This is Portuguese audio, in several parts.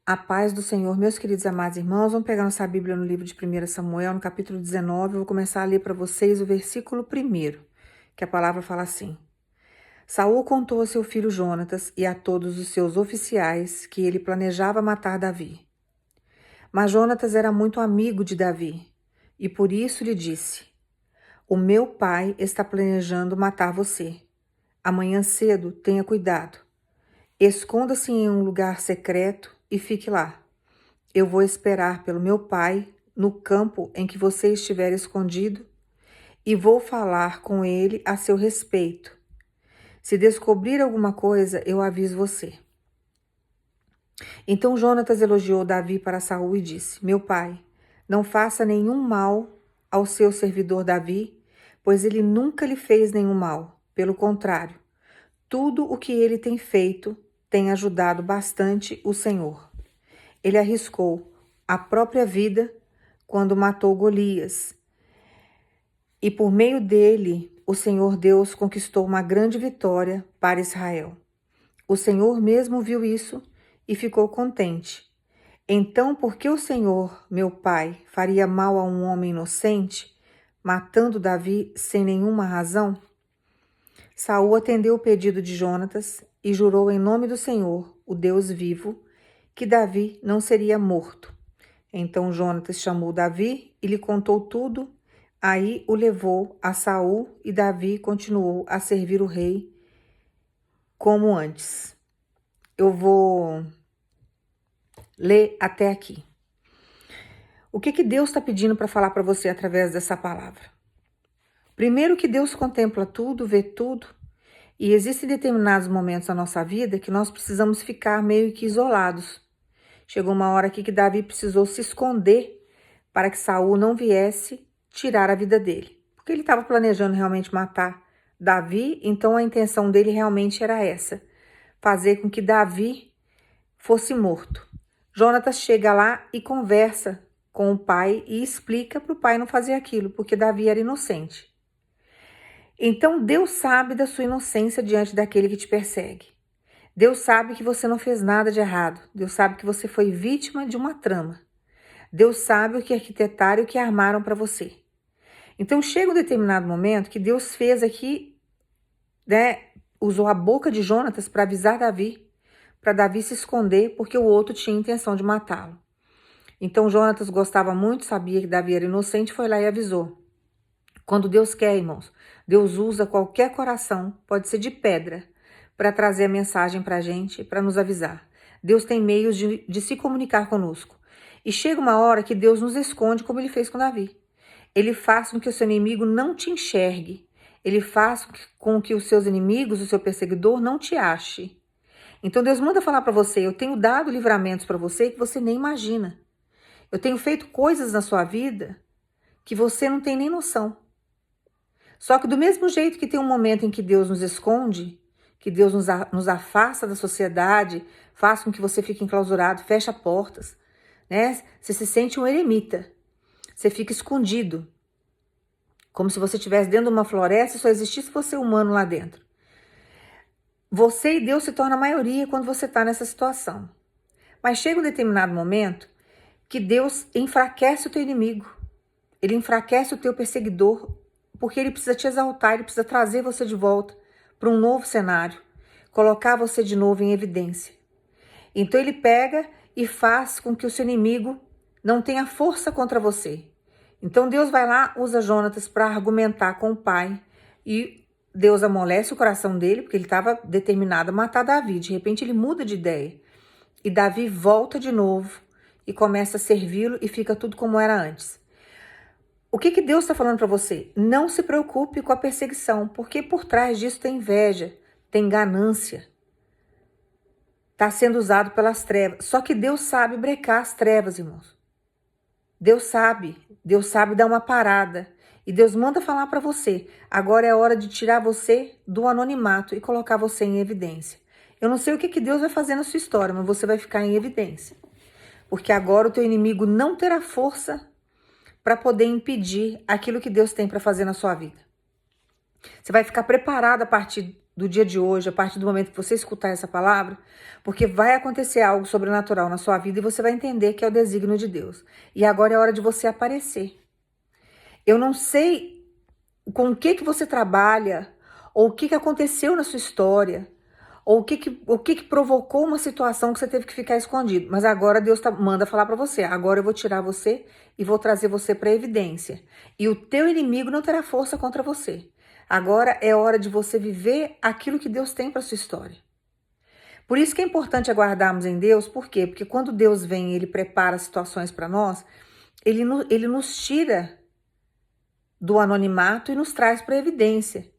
A paz do Senhor, meus queridos amados irmãos, vamos pegar nossa Bíblia no livro de 1 Samuel, no capítulo 19, eu vou começar a ler para vocês o versículo 1, que a palavra fala assim. Saul contou a seu filho Jonatas e a todos os seus oficiais que ele planejava matar Davi. Mas Jonatas era muito amigo de Davi, e por isso lhe disse, o meu pai está planejando matar você. Amanhã cedo, tenha cuidado. Esconda-se em um lugar secreto e fique lá. Eu vou esperar pelo meu pai no campo em que você estiver escondido e vou falar com ele a seu respeito. Se descobrir alguma coisa, eu aviso você. Então Jonatas elogiou Davi para Saul e disse, meu pai, não faça nenhum mal ao seu servidor Davi, pois ele nunca lhe fez nenhum mal. Pelo contrário, tudo o que ele tem feito tem ajudado bastante o Senhor. Ele arriscou a própria vida quando matou Golias. E por meio dele, o Senhor Deus conquistou uma grande vitória para Israel. O Senhor mesmo viu isso e ficou contente. Então, por que o Senhor, meu pai, faria mal a um homem inocente, matando Davi sem nenhuma razão? Saul atendeu o pedido de Jonatas e jurou em nome do Senhor, o Deus vivo, que Davi não seria morto. Então Jonatas chamou Davi e lhe contou tudo. Aí o levou a Saul e Davi continuou a servir o rei como antes. Eu vou ler até aqui. O que Deus está pedindo para falar para você através dessa palavra? Primeiro que Deus contempla tudo, vê tudo, e existem determinados momentos da nossa vida que nós precisamos ficar meio que isolados. Chegou uma hora aqui que Davi precisou se esconder para que Saul não viesse tirar a vida dele. Porque ele estava planejando realmente matar Davi, então a intenção dele realmente era essa. Fazer com que Davi fosse morto. Jonatas chega lá e conversa com o pai e explica para o pai não fazer aquilo, porque Davi era inocente. Então Deus sabe da sua inocência diante daquele que te persegue. Deus sabe que você não fez nada de errado. Deus sabe que você foi vítima de uma trama. Deus sabe o que arquitetaram e o que armaram para você. Então chega um determinado momento que Deus fez aqui, usou a boca de Jonatas para avisar Davi, para Davi se esconder, porque o outro tinha intenção de matá-lo. Então Jonatas gostava muito, sabia que Davi era inocente, foi lá e avisou. Quando Deus quer, irmãos, Deus usa qualquer coração, pode ser de pedra, para trazer a mensagem para a gente, para nos avisar. Deus tem meios de se comunicar conosco. E chega uma hora que Deus nos esconde, como ele fez com Davi. Ele faz com que o seu inimigo não te enxergue. Ele faz com que os seus inimigos, o seu perseguidor, não te ache. Então Deus manda falar para você, eu tenho dado livramentos para você que você nem imagina. Eu tenho feito coisas na sua vida que você não tem nem noção. Só que do mesmo jeito que tem um momento em que Deus nos esconde, que Deus nos afasta da sociedade, faz com que você fique enclausurado, fecha portas, né? Você se sente um eremita, você fica escondido, como se você estivesse dentro de uma floresta e só existisse você humano lá dentro. Você e Deus se torna a maioria quando você está nessa situação. Mas chega um determinado momento que Deus enfraquece o teu inimigo, ele enfraquece o teu perseguidor, porque ele precisa te exaltar, ele precisa trazer você de volta para um novo cenário, colocar você de novo em evidência. Então ele pega e faz com que o seu inimigo não tenha força contra você. Então Deus vai lá, usa Jonatas para argumentar com o pai e Deus amolece o coração dele, porque ele estava determinado a matar Davi. De repente ele muda de ideia e Davi volta de novo e começa a servi-lo e fica tudo como era antes. O que Deus está falando para você? Não se preocupe com a perseguição, porque por trás disso tem inveja, tem ganância. Está sendo usado pelas trevas. Só que Deus sabe brecar as trevas, irmãos. Deus sabe dar uma parada. E Deus manda falar para você, agora é a hora de tirar você do anonimato e colocar você em evidência. Eu não sei o que Deus vai fazer na sua história, mas você vai ficar em evidência. Porque agora o teu inimigo não terá força para poder impedir aquilo que Deus tem para fazer na sua vida. Você vai ficar preparado a partir do dia de hoje, a partir do momento que você escutar essa palavra, porque vai acontecer algo sobrenatural na sua vida e você vai entender que é o desígnio de Deus. E agora é hora de você aparecer. Eu não sei com o que você trabalha, ou o que aconteceu na sua história, ou o que provocou uma situação que você teve que ficar escondido. Mas agora Deus manda falar para você. Agora eu vou tirar você e vou trazer você para evidência. E o teu inimigo não terá força contra você. Agora é hora de você viver aquilo que Deus tem para sua história. Por isso que é importante aguardarmos em Deus. Por quê? Porque quando Deus vem e Ele prepara situações para nós, Ele nos tira do anonimato e nos traz para evidência.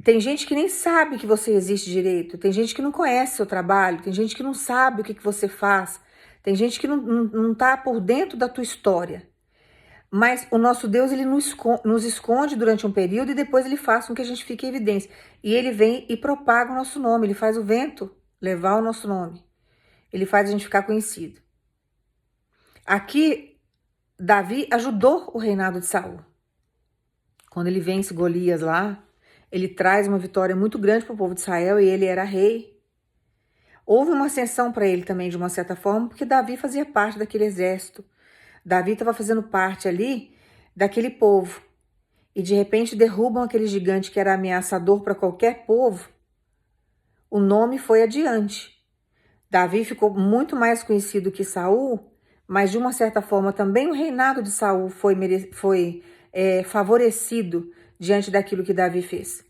Tem gente que nem sabe que você existe direito, tem gente que não conhece seu trabalho, tem gente que não sabe o que você faz, tem gente que não tá por dentro da tua história. Mas o nosso Deus, ele nos esconde durante um período e depois ele faz com que a gente fique em evidência. E ele vem e propaga o nosso nome, ele faz o vento levar o nosso nome. Ele faz a gente ficar conhecido. Aqui, Davi ajudou o reinado de Saul. Quando ele vence Golias lá, ele traz uma vitória muito grande para o povo de Israel e ele era rei. Houve uma ascensão para ele também, de uma certa forma, porque Davi fazia parte daquele exército. Davi estava fazendo parte ali daquele povo. E de repente derrubam aquele gigante que era ameaçador para qualquer povo. O nome foi adiante. Davi ficou muito mais conhecido que Saul, mas de uma certa forma também o reinado de Saul foi favorecido diante daquilo que Davi fez.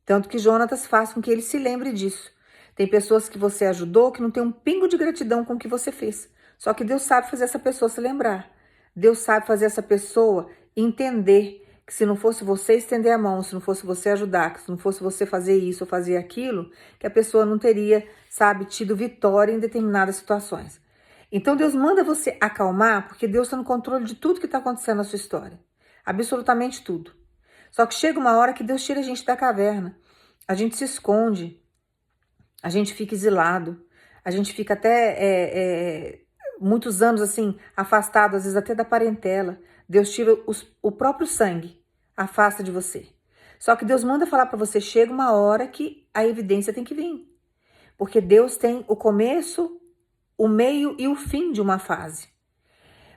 Tanto que Jonatas faz com que ele se lembre disso. Tem pessoas que você ajudou que não tem um pingo de gratidão com o que você fez. Só que Deus sabe fazer essa pessoa se lembrar. Deus sabe fazer essa pessoa entender que se não fosse você estender a mão, se não fosse você ajudar, que se não fosse você fazer isso ou fazer aquilo, que a pessoa não teria, sabe, tido vitória em determinadas situações. Então Deus manda você acalmar, porque Deus está no controle de tudo que está acontecendo na sua história. Absolutamente tudo. Só que chega uma hora que Deus tira a gente da caverna. A gente se esconde. A gente fica exilado. A gente fica até muitos anos assim, afastado, às vezes até da parentela. Deus tira o próprio sangue, afasta de você. Só que Deus manda falar para você, chega uma hora que a evidência tem que vir. Porque Deus tem o começo, o meio e o fim de uma fase.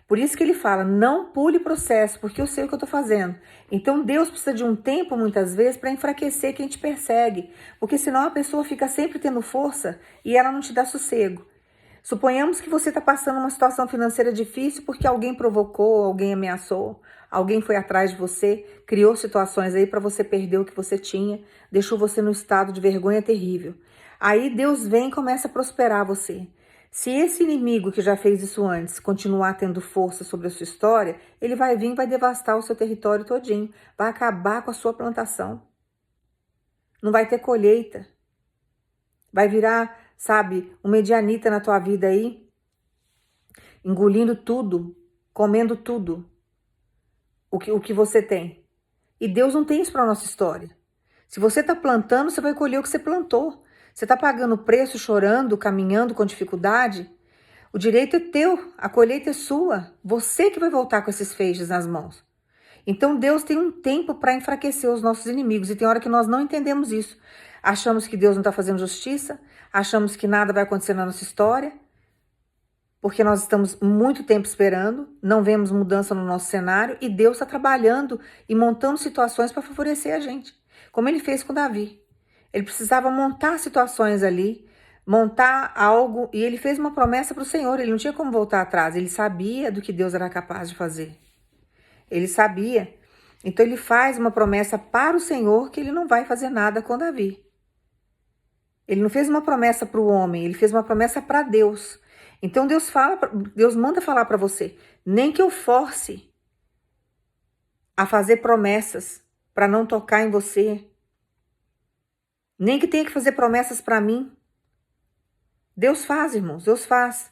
Por isso que ele fala, não pule processo, porque eu sei o que eu estou fazendo. Então Deus precisa de um tempo, muitas vezes, para enfraquecer quem te persegue. Porque senão a pessoa fica sempre tendo força e ela não te dá sossego. Suponhamos que você está passando uma situação financeira difícil porque alguém provocou, alguém ameaçou, alguém foi atrás de você, criou situações aí para você perder o que você tinha, deixou você num estado de vergonha terrível. Aí Deus vem e começa a prosperar você. Se esse inimigo que já fez isso antes continuar tendo força sobre a sua história, ele vai vir e vai devastar o seu território todinho, vai acabar com a sua plantação. Não vai ter colheita. Vai virar, sabe, um medianita na tua vida aí, engolindo tudo, comendo tudo, o que você tem. E Deus não tem isso para a nossa história. Se você está plantando, você vai colher o que você plantou. Você está pagando preço, chorando, caminhando com dificuldade? O direito é teu, a colheita é sua. Você que vai voltar com esses feixes nas mãos. Então Deus tem um tempo para enfraquecer os nossos inimigos. E tem hora que nós não entendemos isso. Achamos que Deus não está fazendo justiça. Achamos que nada vai acontecer na nossa história. Porque nós estamos muito tempo esperando. Não vemos mudança no nosso cenário. E Deus está trabalhando e montando situações para favorecer a gente. Como ele fez com Davi. Ele precisava montar situações ali, montar algo, e ele fez uma promessa para o Senhor, ele não tinha como voltar atrás, ele sabia do que Deus era capaz de fazer. Ele sabia. Então ele faz uma promessa para o Senhor que ele não vai fazer nada com Davi. Ele não fez uma promessa para o homem, ele fez uma promessa para Deus. Então Deus manda falar para você, nem que eu force a fazer promessas para não tocar em você, nem que tenha que fazer promessas para mim. Deus faz, irmãos, Deus faz.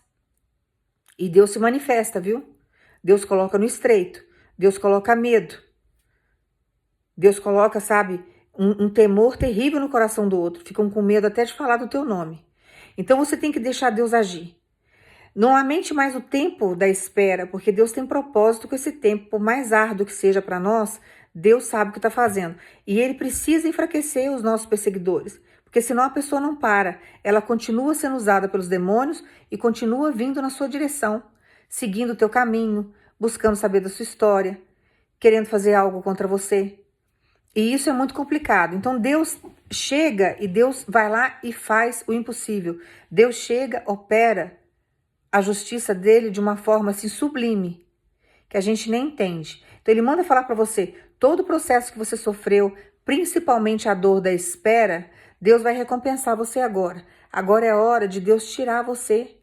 E Deus se manifesta, viu? Deus coloca no estreito. Deus coloca medo. Deus coloca, sabe, um temor terrível no coração do outro. Ficam com medo até de falar do teu nome. Então você tem que deixar Deus agir. Não lamente mais o tempo da espera, porque Deus tem propósito com esse tempo. Por mais árduo que seja para nós, Deus sabe o que está fazendo. E ele precisa enfraquecer os nossos perseguidores. Porque senão a pessoa não para. Ela continua sendo usada pelos demônios e continua vindo na sua direção, seguindo o teu caminho, buscando saber da sua história, querendo fazer algo contra você. E isso é muito complicado. Então Deus chega e Deus vai lá e faz o impossível. Deus chega, opera a justiça dele de uma forma assim sublime, que a gente nem entende. Então ele manda falar para você, todo o processo que você sofreu, principalmente a dor da espera, Deus vai recompensar você agora. Agora é a hora de Deus tirar você,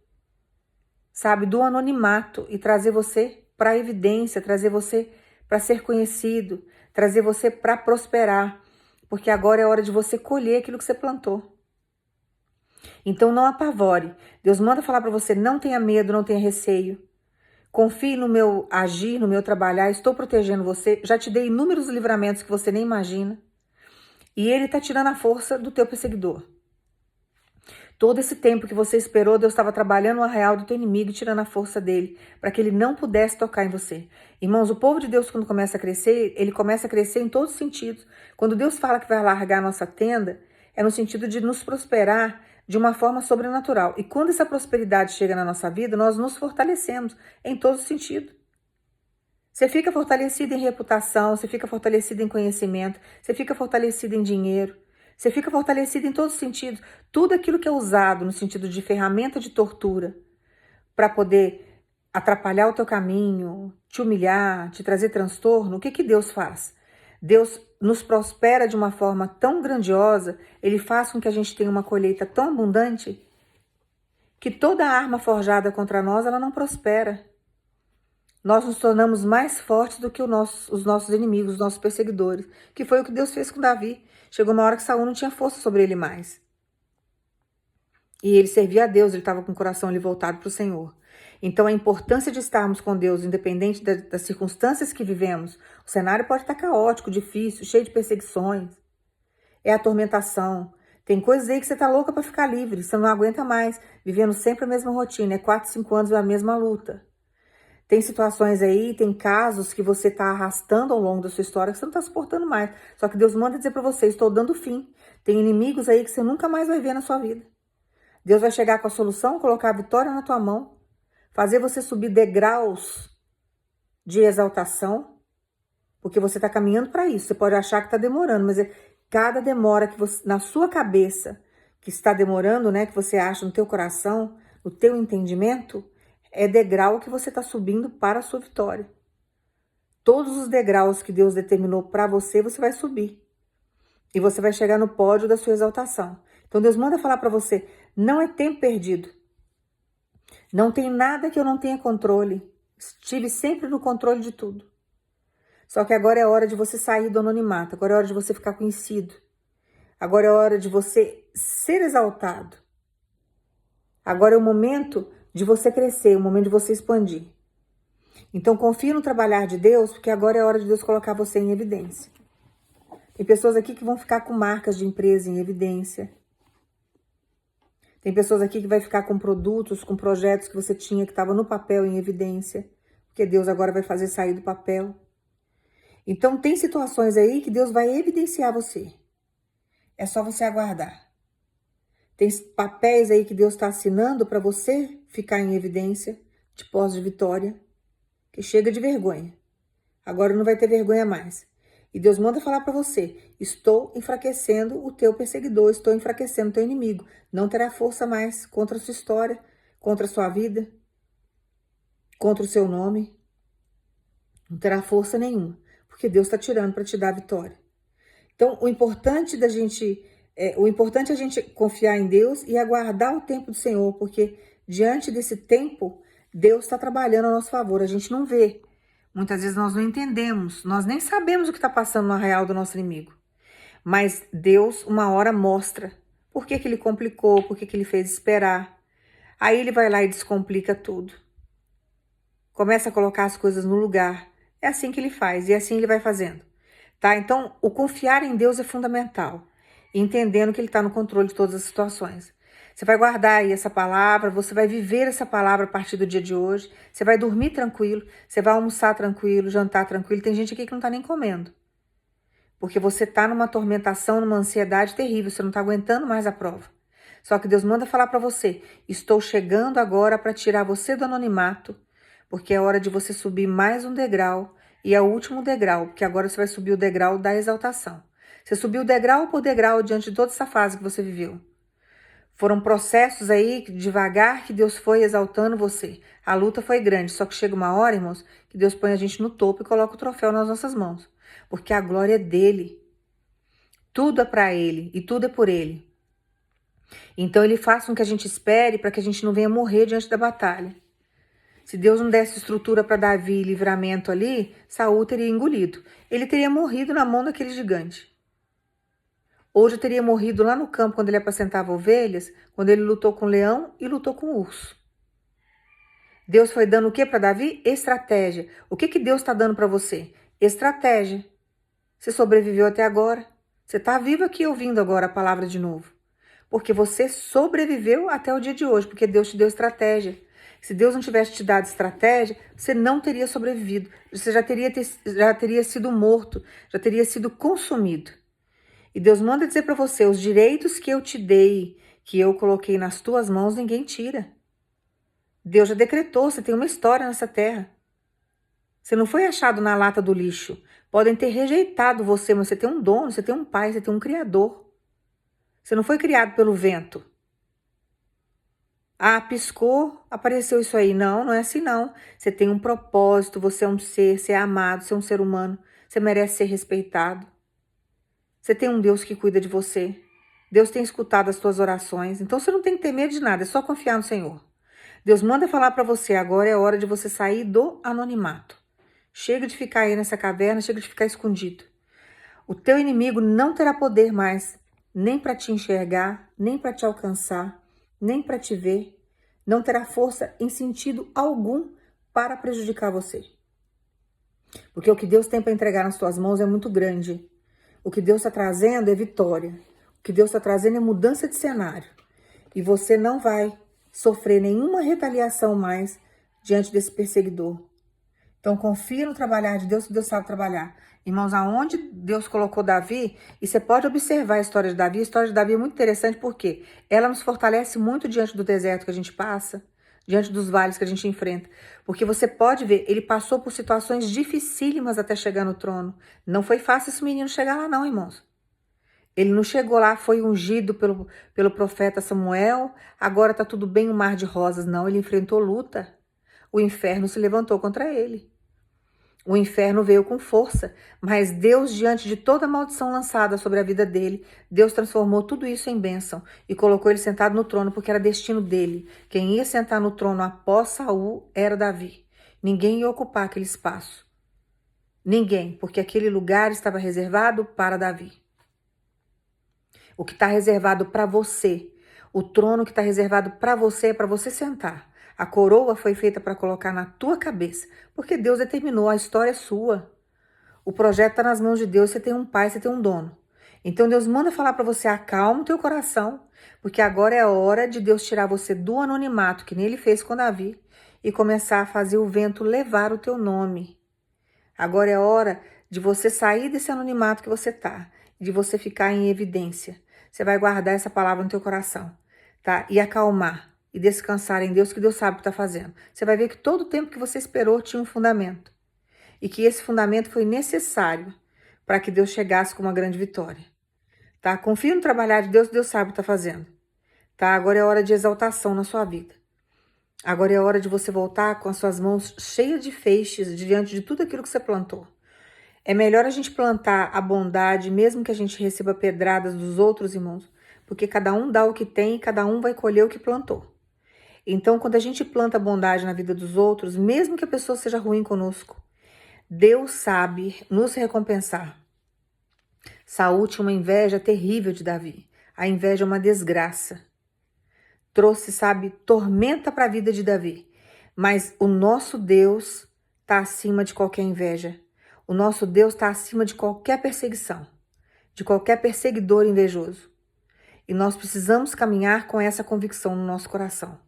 sabe, do anonimato e trazer você para a evidência, trazer você para ser conhecido, trazer você para prosperar, porque agora é hora de você colher aquilo que você plantou. Então não apavore. Deus manda falar para você, não tenha medo, não tenha receio. Confie no meu agir, no meu trabalhar, estou protegendo você, já te dei inúmeros livramentos que você nem imagina. E ele está tirando a força do teu perseguidor. Todo esse tempo que você esperou, Deus estava trabalhando o arraial do teu inimigo e tirando a força dele, para que ele não pudesse tocar em você. Irmãos, o povo de Deus, quando começa a crescer, ele começa a crescer em todos os sentidos. Quando Deus fala que vai largar a nossa tenda, é no sentido de nos prosperar de uma forma sobrenatural. E quando essa prosperidade chega na nossa vida, nós nos fortalecemos em todos os sentidos. Você fica fortalecido em reputação, você fica fortalecido em conhecimento, você fica fortalecido em dinheiro, você fica fortalecido em todos os sentidos. Tudo aquilo que é usado no sentido de ferramenta de tortura para poder atrapalhar o teu caminho, te humilhar, te trazer transtorno, o que que Deus faz? Deus nos prospera de uma forma tão grandiosa, ele faz com que a gente tenha uma colheita tão abundante, que toda arma forjada contra nós, ela não prospera. Nós nos tornamos mais fortes do que os nossos inimigos, os nossos perseguidores, que foi o que Deus fez com Davi. Chegou uma hora que Saul não tinha força sobre ele mais. E ele servia a Deus, ele estava com o coração ali voltado para o Senhor. Então a importância de estarmos com Deus, independente das circunstâncias que vivemos, o cenário pode estar caótico, difícil, cheio de perseguições, é atormentação. Tem coisas aí que você está louca para ficar livre, você não aguenta mais, vivendo sempre a mesma rotina, 4, 5 anos a mesma luta. Tem situações aí, tem casos que você está arrastando ao longo da sua história que você não está suportando mais. Só que Deus manda dizer para você, estou dando fim. Tem inimigos aí que você nunca mais vai ver na sua vida. Deus vai chegar com a solução, colocar a vitória na tua mão, fazer você subir degraus de exaltação, porque você está caminhando para isso. Você pode achar que está demorando, mas cada demora que você, na sua cabeça, que está demorando, né, que você acha no teu coração, no teu entendimento, é degrau que você está subindo para a sua vitória. Todos os degraus que Deus determinou para você, você vai subir. E você vai chegar no pódio da sua exaltação. Então Deus manda falar para você, não é tempo perdido. Não tem nada que eu não tenha controle. Estive sempre no controle de tudo. Só que agora é hora de você sair do anonimato. Agora é hora de você ficar conhecido. Agora é hora de você ser exaltado. Agora é o momento de você crescer, o momento de você expandir. Então confie no trabalhar de Deus, porque agora é hora de Deus colocar você em evidência. Tem pessoas aqui que vão ficar com marcas de empresa em evidência. Tem pessoas aqui que vai ficar com produtos, com projetos que você tinha, que estava no papel em evidência, porque Deus agora vai fazer sair do papel. Então tem situações aí que Deus vai evidenciar você. É só você aguardar. Tem papéis aí que Deus está assinando para você ficar em evidência de pós de vitória, que chega de vergonha. Agora não vai ter vergonha mais. E Deus manda falar para você, estou enfraquecendo o teu perseguidor, estou enfraquecendo o teu inimigo. Não terá força mais contra a sua história, contra a sua vida, contra o seu nome. Não terá força nenhuma, porque Deus está tirando para te dar a vitória. Então, o importante é a gente confiar em Deus e aguardar o tempo do Senhor, porque diante desse tempo, Deus está trabalhando a nosso favor. A gente não vê. Muitas vezes nós não entendemos, nós nem sabemos o que está passando no arraial do nosso inimigo. Mas Deus, uma hora, mostra por que ele complicou, por que ele fez esperar. Aí ele vai lá e descomplica tudo. Começa a colocar as coisas no lugar. É assim que ele faz e assim ele vai fazendo. Tá? Então, o confiar em Deus é fundamental. Entendendo que ele está no controle de todas as situações. Você vai guardar aí essa palavra, você vai viver essa palavra a partir do dia de hoje, você vai dormir tranquilo, você vai almoçar tranquilo, jantar tranquilo. Tem gente aqui que não está nem comendo. Porque você está numa atormentação, numa ansiedade terrível, você não está aguentando mais a prova. Só que Deus manda falar para você, estou chegando agora para tirar você do anonimato, porque é hora de você subir mais um degrau, e é o último degrau, porque agora você vai subir o degrau da exaltação. Você subiu degrau por degrau diante de toda essa fase que você viveu. Foram processos aí, devagar, que Deus foi exaltando você. A luta foi grande, só que chega uma hora, irmãos, que Deus põe a gente no topo e coloca o troféu nas nossas mãos. Porque a glória é dele. Tudo é para ele e tudo é por ele. Então ele faz com que a gente espere para que a gente não venha morrer diante da batalha. Se Deus não desse estrutura para Davi e livramento ali, Saul teria engolido. Ele teria morrido na mão daquele gigante. Hoje eu teria morrido lá no campo quando ele apacentava ovelhas, quando ele lutou com o leão e lutou com o urso. Deus foi dando o que para Davi? Estratégia. O que Deus está dando para você? Estratégia. Você sobreviveu até agora. Você está vivo aqui ouvindo agora a palavra de novo. Porque você sobreviveu até o dia de hoje, porque Deus te deu estratégia. Se Deus não tivesse te dado estratégia, você não teria sobrevivido. Você já teria sido morto, já teria sido consumido. E Deus manda dizer para você, os direitos que eu te dei, que eu coloquei nas tuas mãos, ninguém tira. Deus já decretou, você tem uma história nessa terra. Você não foi achado na lata do lixo. Podem ter rejeitado você, mas você tem um dono, você tem um pai, você tem um criador. Você não foi criado pelo vento. Ah, piscou, apareceu isso aí. Não, não é assim não. Você tem um propósito, você é um ser, você é amado, você é um ser humano. Você merece ser respeitado. Você tem um Deus que cuida de você. Deus tem escutado as suas orações. Então você não tem que ter medo de nada, é só confiar no Senhor. Deus manda falar para você, agora é hora de você sair do anonimato. Chega de ficar aí nessa caverna, chega de ficar escondido. O teu inimigo não terá poder mais, nem para te enxergar, nem para te alcançar, nem para te ver. Não terá força em sentido algum para prejudicar você. Porque o que Deus tem para entregar nas tuas mãos é muito grande. O que Deus está trazendo é vitória. O que Deus está trazendo é mudança de cenário. E você não vai sofrer nenhuma retaliação mais diante desse perseguidor. Então confia no trabalhar de Deus, que Deus sabe trabalhar. Irmãos, aonde Deus colocou Davi, e você pode observar a história de Davi. A história de Davi é muito interessante porque ela nos fortalece muito diante do deserto que a gente passa, diante dos vales que a gente enfrenta. Porque você pode ver, ele passou por situações dificílimas até chegar no trono. Não foi fácil esse menino chegar lá não, irmãos. Ele não chegou lá, foi ungido pelo profeta Samuel, agora tá tudo bem, um mar de rosas. Não, ele enfrentou luta. O inferno se levantou contra ele. O inferno veio com força, mas Deus, diante de toda a maldição lançada sobre a vida dele, Deus transformou tudo isso em bênção e colocou ele sentado no trono, porque era destino dele. Quem ia sentar no trono após Saul era Davi. Ninguém ia ocupar aquele espaço. Ninguém, porque aquele lugar estava reservado para Davi. O que está reservado para você, o trono que está reservado para você é para você sentar. A coroa foi feita para colocar na tua cabeça, porque Deus determinou, a história é sua. O projeto está nas mãos de Deus, você tem um pai, você tem um dono. Então Deus manda falar para você, acalma o teu coração, porque agora é a hora de Deus tirar você do anonimato, que nem ele fez com Davi, e começar a fazer o vento levar o teu nome. Agora é a hora de você sair desse anonimato que você está, de você ficar em evidência. Você vai guardar essa palavra no teu coração, tá? E acalmar e descansar em Deus, que Deus sabe o que está fazendo. Você vai ver que todo o tempo que você esperou tinha um fundamento. E que esse fundamento foi necessário para que Deus chegasse com uma grande vitória. Tá? Confia no trabalhar de Deus, Deus sabe o que está fazendo. Tá? Agora é hora de exaltação na sua vida. Agora é hora de você voltar com as suas mãos cheias de feixes diante de tudo aquilo que você plantou. É melhor a gente plantar a bondade, mesmo que a gente receba pedradas dos outros irmãos, porque cada um dá o que tem e cada um vai colher o que plantou. Então, quando a gente planta bondade na vida dos outros, mesmo que a pessoa seja ruim conosco, Deus sabe nos recompensar. Saul tinha uma inveja terrível de Davi. A inveja é uma desgraça. Trouxe, sabe, tormenta para a vida de Davi. Mas o nosso Deus está acima de qualquer inveja. O nosso Deus está acima de qualquer perseguição, de qualquer perseguidor invejoso. E nós precisamos caminhar com essa convicção no nosso coração.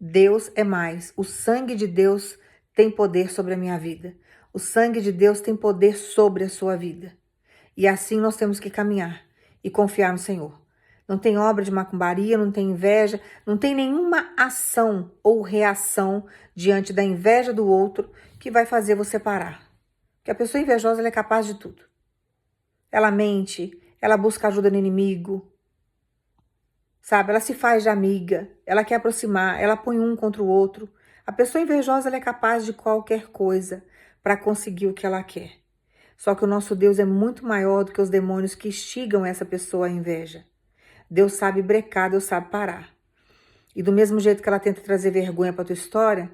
Deus é mais. O sangue de Deus tem poder sobre a minha vida. O sangue de Deus tem poder sobre a sua vida. E assim nós temos que caminhar e confiar no Senhor. Não tem obra de macumbaria, não tem inveja, não tem nenhuma ação ou reação diante da inveja do outro que vai fazer você parar. Porque a pessoa invejosa ela é capaz de tudo. Ela mente, ela busca ajuda no inimigo, sabe? Ela se faz de amiga, ela quer aproximar, ela põe um contra o outro. A pessoa invejosa ela é capaz de qualquer coisa para conseguir o que ela quer. Só que o nosso Deus é muito maior do que os demônios que instigam essa pessoa à inveja. Deus sabe brecar, Deus sabe parar. E do mesmo jeito que ela tenta trazer vergonha para tua história,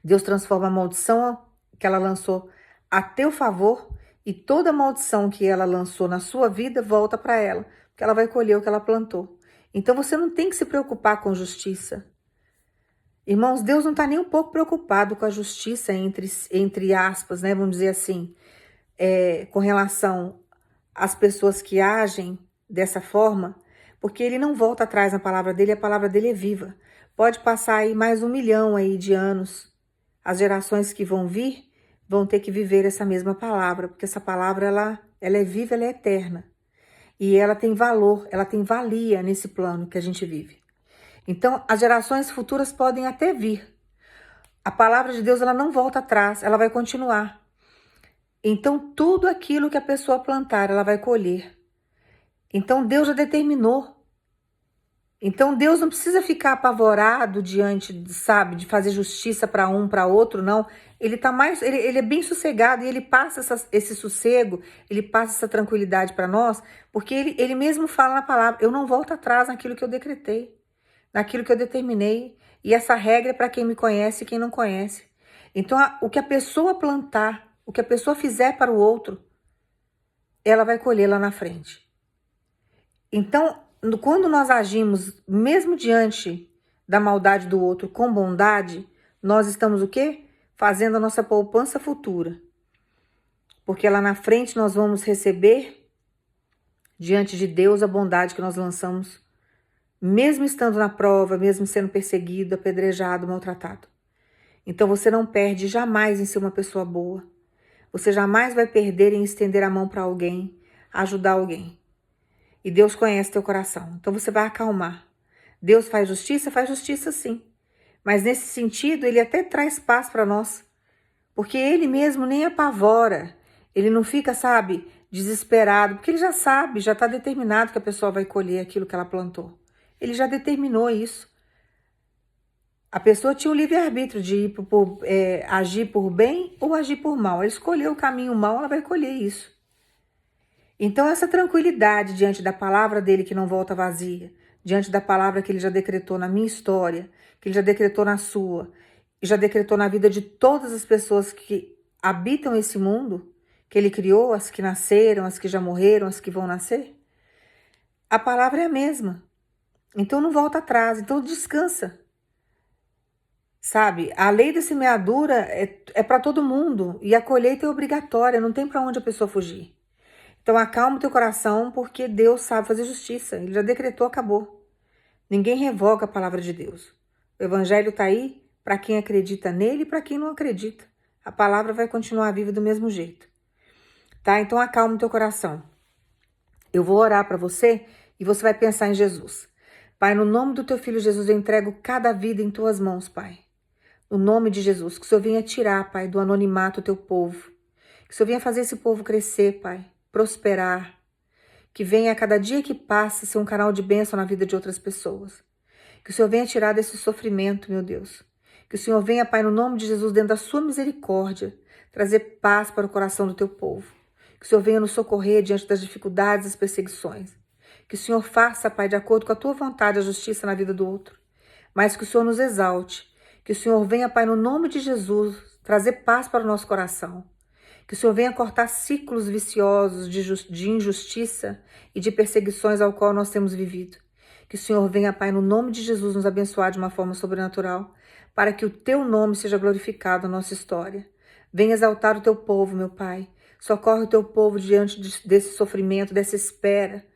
Deus transforma a maldição que ela lançou a teu favor e toda a maldição que ela lançou na sua vida volta para ela, porque ela vai colher o que ela plantou. Então você não tem que se preocupar com justiça. Irmãos, Deus não está nem um pouco preocupado com a justiça entre aspas, né? Vamos dizer assim, com relação às pessoas que agem dessa forma, porque ele não volta atrás na palavra dele, a palavra dele é viva. Pode passar aí mais 1 milhão aí de anos. As gerações que vão vir vão ter que viver essa mesma palavra, porque essa palavra ela é viva, ela é eterna. E ela tem valor, ela tem valia nesse plano que a gente vive. Então, as gerações futuras podem até vir. A palavra de Deus ela não volta atrás, ela vai continuar. Então, tudo aquilo que a pessoa plantar, ela vai colher. Então, Deus já determinou. Então, Deus não precisa ficar apavorado diante, sabe, de fazer justiça para um, para outro, não. Ele é bem sossegado e ele passa esse sossego, ele passa essa tranquilidade para nós, porque ele mesmo fala na palavra, eu não volto atrás naquilo que eu decretei, naquilo que eu determinei. E essa regra é para quem me conhece e quem não conhece. Então, o que a pessoa plantar, o que a pessoa fizer para o outro, ela vai colher lá na frente. Então, quando nós agimos, mesmo diante da maldade do outro, com bondade, nós estamos o quê? Fazendo a nossa poupança futura. Porque lá na frente nós vamos receber, diante de Deus, a bondade que nós lançamos, mesmo estando na prova, mesmo sendo perseguido, apedrejado, maltratado. Então você não perde jamais em ser uma pessoa boa. Você jamais vai perder em estender a mão para alguém, ajudar alguém. E Deus conhece teu coração, então você vai acalmar. Deus faz justiça sim. Mas nesse sentido, ele até traz paz para nós. Porque ele mesmo nem apavora. Ele não fica, sabe, desesperado. Porque ele já sabe, já está determinado que a pessoa vai colher aquilo que ela plantou. Ele já determinou isso. A pessoa tinha o livre-arbítrio de agir por bem ou agir por mal. Ela escolheu o caminho mal, ela vai colher isso. Então, essa tranquilidade diante da palavra dele que não volta vazia, diante da palavra que ele já decretou na minha história, que ele já decretou na sua, e já decretou na vida de todas as pessoas que habitam esse mundo, que ele criou, as que nasceram, as que já morreram, as que vão nascer, a palavra é a mesma. Então, não volta atrás, então descansa. Sabe, a lei da semeadura é para todo mundo, e a colheita é obrigatória, não tem para onde a pessoa fugir. Então acalma o teu coração, porque Deus sabe fazer justiça. Ele já decretou, acabou. Ninguém revoga a palavra de Deus. O evangelho está aí para quem acredita nele e para quem não acredita. A palavra vai continuar viva do mesmo jeito. Tá? Então acalma o teu coração. Eu vou orar para você e você vai pensar em Jesus. Pai, no nome do teu filho Jesus, eu entrego cada vida em tuas mãos, Pai. No nome de Jesus, que o Senhor venha tirar, Pai, do anonimato o teu povo. Que o Senhor venha fazer esse povo crescer, Pai. Prosperar, que venha a cada dia que passa ser um canal de bênção na vida de outras pessoas. Que o Senhor venha tirar desse sofrimento, meu Deus. Que o Senhor venha, Pai, no nome de Jesus, dentro da sua misericórdia, trazer paz para o coração do teu povo. Que o Senhor venha nos socorrer diante das dificuldades, das perseguições. Que o Senhor faça, Pai, de acordo com a tua vontade, a justiça na vida do outro. Mas que o Senhor nos exalte. Que o Senhor venha, Pai, no nome de Jesus, trazer paz para o nosso coração. Que o Senhor venha cortar ciclos viciosos de injustiça e de perseguições ao qual nós temos vivido. Que o Senhor venha, Pai, no nome de Jesus, nos abençoar de uma forma sobrenatural, para que o teu nome seja glorificado na nossa história. Venha exaltar o teu povo, meu Pai. Socorre o teu povo diante desse sofrimento, dessa espera,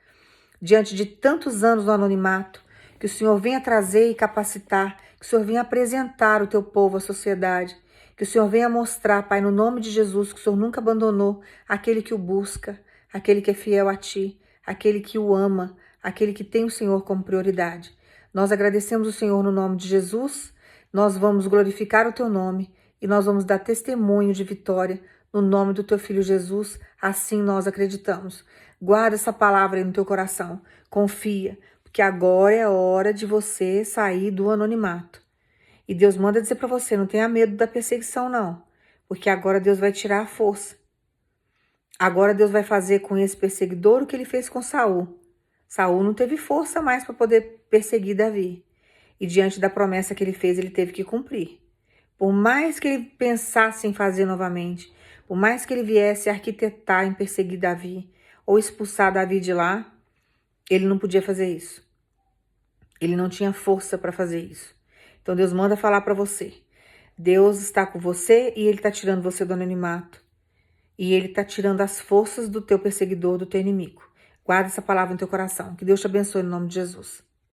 diante de tantos anos no anonimato. Que o Senhor venha trazer e capacitar, que o Senhor venha apresentar o teu povo à sociedade. Que o Senhor venha mostrar, Pai, no nome de Jesus, que o Senhor nunca abandonou aquele que o busca, aquele que é fiel a ti, aquele que o ama, aquele que tem o Senhor como prioridade. Nós agradecemos o Senhor no nome de Jesus, nós vamos glorificar o teu nome e nós vamos dar testemunho de vitória no nome do teu filho Jesus, assim nós acreditamos. Guarda essa palavra aí no teu coração, confia, porque agora é a hora de você sair do anonimato. E Deus manda dizer para você, não tenha medo da perseguição não, porque agora Deus vai tirar a força. Agora Deus vai fazer com esse perseguidor o que ele fez com Saul. Saul não teve força mais para poder perseguir Davi. E diante da promessa que ele fez, ele teve que cumprir. Por mais que ele pensasse em fazer novamente, por mais que ele viesse arquitetar em perseguir Davi ou expulsar Davi de lá, ele não podia fazer isso. Ele não tinha força para fazer isso. Então Deus manda falar para você. Deus está com você e ele está tirando você do anonimato. E ele está tirando as forças do teu perseguidor, do teu inimigo. Guarda essa palavra no teu coração. Que Deus te abençoe no nome de Jesus.